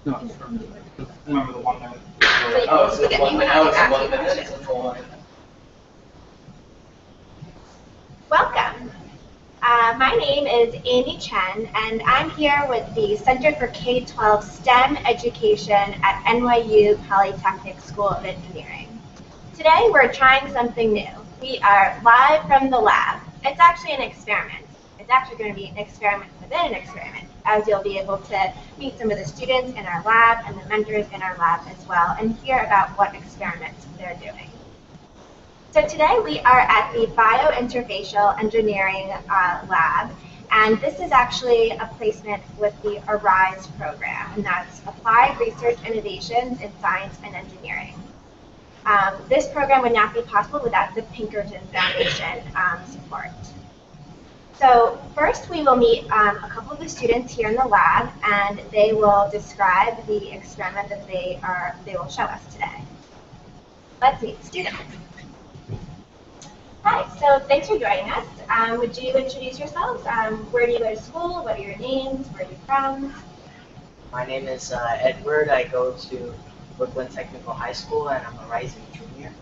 No, remember the 1 minute. Oh, so 1 minute. I was 1 minute. Welcome. My name is Amy Chen, and I'm here with the Center for K-12 STEM Education at NYU School of Engineering. Today, we're trying something new. We are live from the lab. It's actually an experiment. It's actually going to be an experiment within an experiment, as you'll be able to meet some of the students in our lab and the mentors in our lab as well, and hear about what experiments they're doing. So today we are at the Bio-Interfacial Engineering lab, and this is actually a placement with the ARISE program, and that's Applied Research Innovations in Science and Engineering. This program would not be possible without the Pinkerton Foundation support. So first we will meet a couple of the students here in the lab, and they will describe the experiment that they will show us today. Let's meet the students. Hi, so thanks for joining us. Would you introduce yourselves? Where do you go to school? What are your names? Where are you from? My name is Edward. I go to Brooklyn Technical High School, and I'm a rising junior.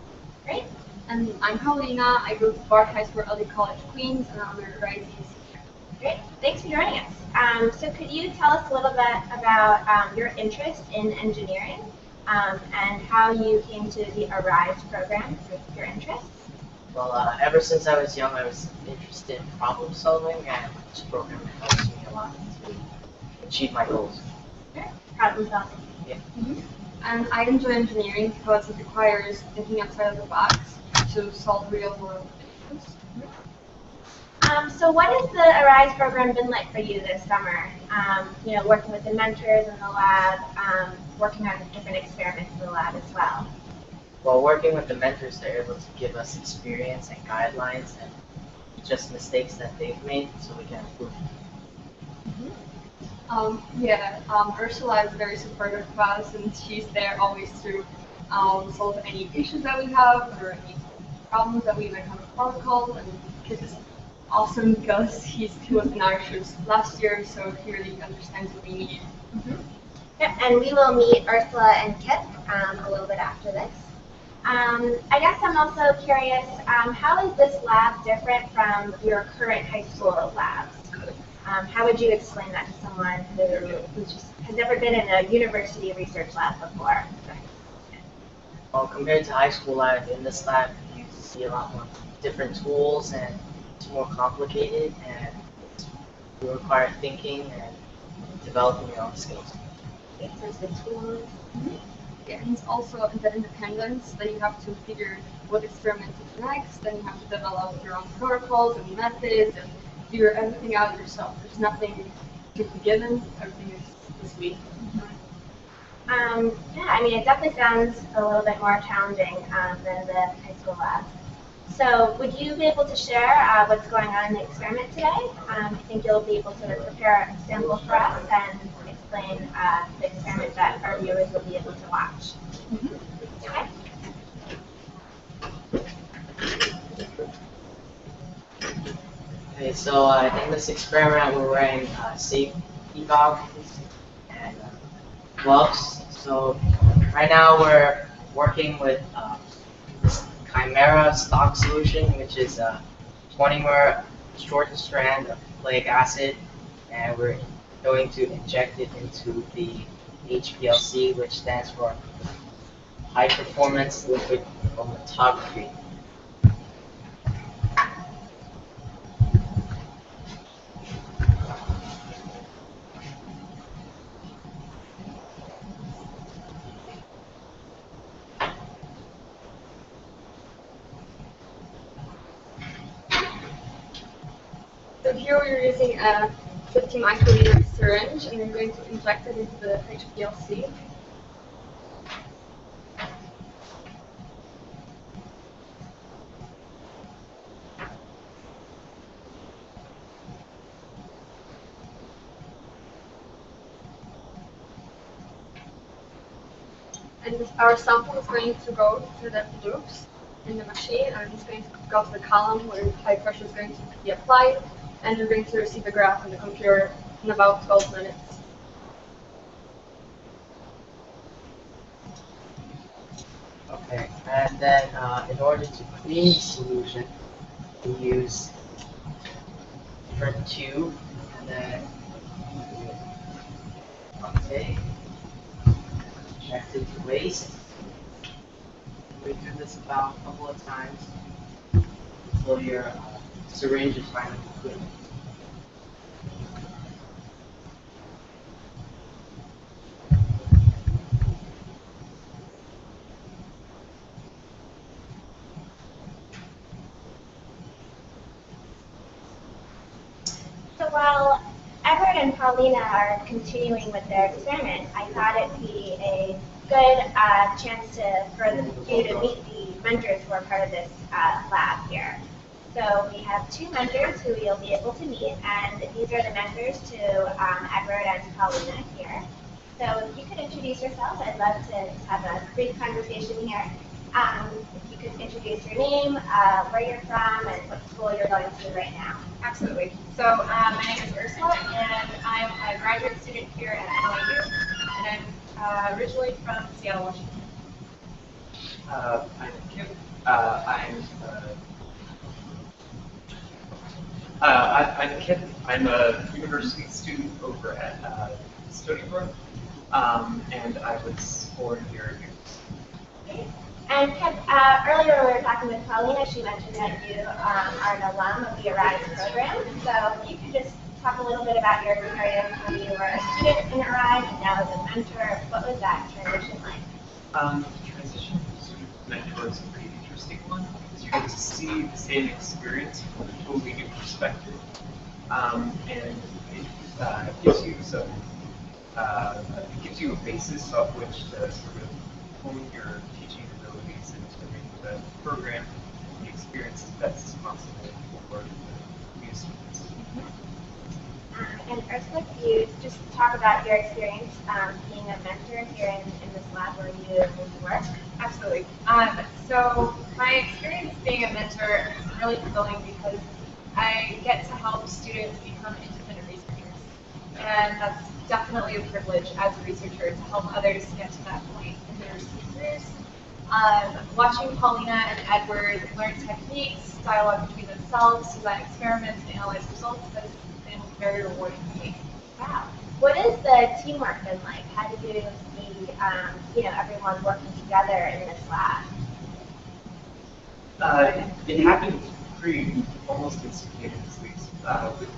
Great. And I'm Paulina. I go to Bard High School, LD College, Queens, and I'm a rising senior. Great. Thanks for joining us. So could you tell us a little bit about your interest in engineering and how you came to the ARISE program with your interests? Well, ever since I was young, I was interested in problem solving, and this program helps me a lot to achieve my goals. Sure. Problem solving. Yeah. Mm-hmm. And I enjoy engineering because it requires thinking outside of the box to solve real-world issues. So what has the ARISE program been like for you this summer? Working with the mentors in the lab, working on different experiments in the lab as well. While working with the mentors, they're able to give us experience and guidelines and just mistakes that they've made so we can improve. Ursula is very supportive of us, and she's there always to solve any issues that we have or any problems that we might have with protocols. And Kit is awesome because he was in our shoes last year, so he really understands what we need. Mm-hmm. Yep, and we will meet Ursula and Kip a little bit after this. I guess I'm also curious, how is this lab different from your current high school labs? How would you explain that to someone who just has never been in a university research lab before? Well, compared to high school lab, in this lab you see a lot more different tools, and it's more complicated, and you require thinking and developing your own skills. Okay, so the tools. Mm-hmm. Yeah, and it's also the independence that you have to figure what experiment is next, then you have to develop your own protocols and methods and figure everything out yourself. There's nothing to be given, everything is sweet. It definitely sounds a little bit more challenging than the high school labs. So would you be able to share what's going on in the experiment today? I think you'll be able to prepare a sample for us and explain the experiment that our viewers will be able to watch. Mm-hmm. Okay. Okay, so in this experiment we're wearing safety goggles and gloves. So right now we're working with this Chimera stock solution, which is a 20-mer short strand of nucleic acid, and we're going to inject it into the HPLC, which stands for High Performance Liquid Chromatography. So here we're using a 50 microliter syringe, and we're going to inject it into the HPLC. And our sample is going to go through the loops in the machine, and it's going to go to the column where high pressure is going to be applied, and you're going to receive a graph on the computer in about 12 minutes. Okay, and then in order to clean the solution, we use different tube, and then uptake, inject it to waste. We do this about a couple of times until your syringe is finally clean. So while Everett and Paulina are continuing with their experiment, I thought it'd be a good chance for you to meet the mentors who are part of this lab here. So we have two mentors who you'll be able to meet, and these are the mentors to Everett and Paulina here. So if you could introduce yourselves, I'd love to have a brief conversation here. If you could introduce your name, where you're from, and what school you're going to right now. Absolutely. So my name is Ursula, and I'm a graduate student here at NYU, and I'm originally from Seattle, Washington. I'm Kip. I'm Kip. I'm a university student over at Stony Brook, and I was born here. And Kip, earlier when we were talking with Paulina, she mentioned that you are an alum of the ARISE program. So if you could just talk a little bit about your experience when you were a student in ARISE and now as a mentor. What was that transition like? The transition to student mentor is a pretty interesting one because you get to see the same experience from a totally new perspective, and it gives you some, it gives you a basis off which to sort of hone your teaching abilities and to make the program, the experience as best as possible for the new students. And Ursula, could you just talk about your experience being a mentor here in this lab where you work? Absolutely. So my experience being a mentor is really fulfilling because I get to help students become independent researchers. And that's definitely a privilege as a researcher to help others get to that point in their careers. Watching Paulina and Edward learn techniques, dialogue between themselves, design experiments, and analyze results has been very rewarding for me. Wow. What has the teamwork been like? How do you see everyone working together in this lab? It happened pretty almost instantaneously. With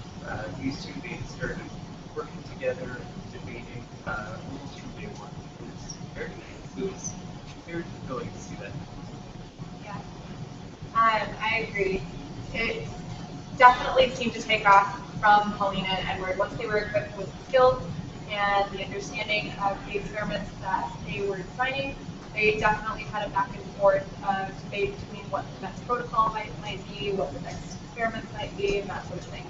these two, they started working together, debating almost from day one. It was very fulfilling to see that. Yeah, I agree. It definitely seemed to take off from Paulina and Edward once they were equipped with the skills and the understanding of the experiments that they were designing. They definitely had a back and forth debate between what the best protocol might be, what the next experiments might be, and that sort of thing.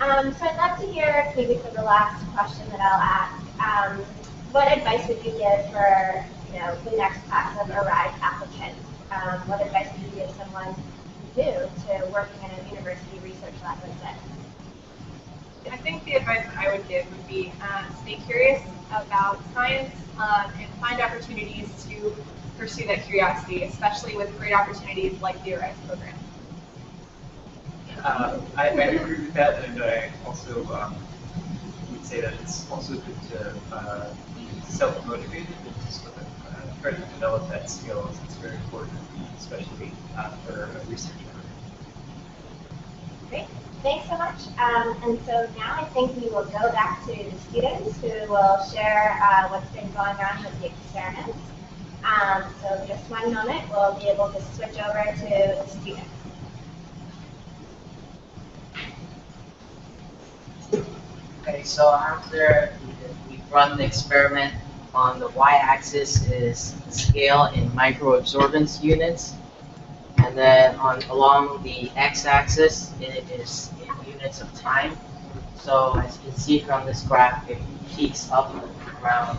So I'd love to hear, maybe for the last question that I'll ask, what advice would you give for the next class of ARISE applicants? What advice would you give someone new to working in a university research lab like this? I think the advice that I would give would be stay curious about science and find opportunities to pursue that curiosity, especially with great opportunities like the ARISE program. I agree with that, and I also would say that it's also good to be self-motivated and to sort of try to develop that skill. It's very important, especially for a researcher. Great. Thanks so much. And so now I think we will go back to the students who will share what's been going on with the experiments. So just one moment, we'll be able to switch over to the students. Okay, so after we run the experiment, on the y-axis is the scale in microabsorbance units, and then along the x-axis it is in units of time. So as you can see from this graph, it peaks up around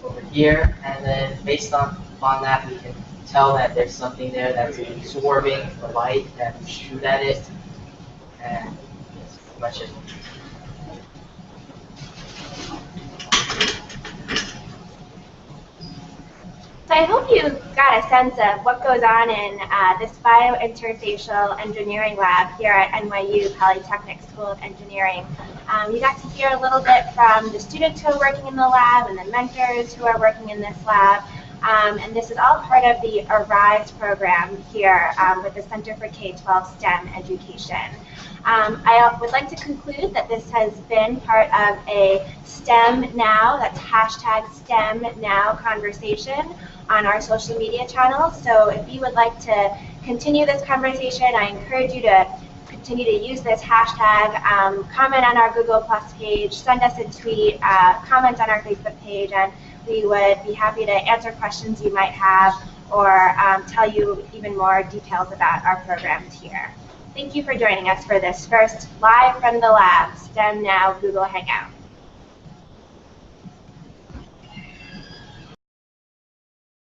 over here, and then based upon that, we can tell that there's something there that's absorbing the light that we shoot at it, and as much as So I hope you got a sense of what goes on in this Bio-Interfacial engineering lab here at NYU Polytechnic School of Engineering. You got to hear a little bit from the students who are working in the lab and the mentors who are working in this lab. And this is all part of the ARISE program here with the Center for K-12 STEM Education. I would like to conclude that this has been part of a STEMNOW, that's hashtag STEMNOW conversation on our social media channels. So if you would like to continue this conversation, I encourage you to continue to use this hashtag, comment on our Google Plus page, send us a tweet, comment on our Facebook page, and we would be happy to answer questions you might have or tell you even more details about our programs here. Thank you for joining us for this first live from the lab STEMNOW Google Hangout.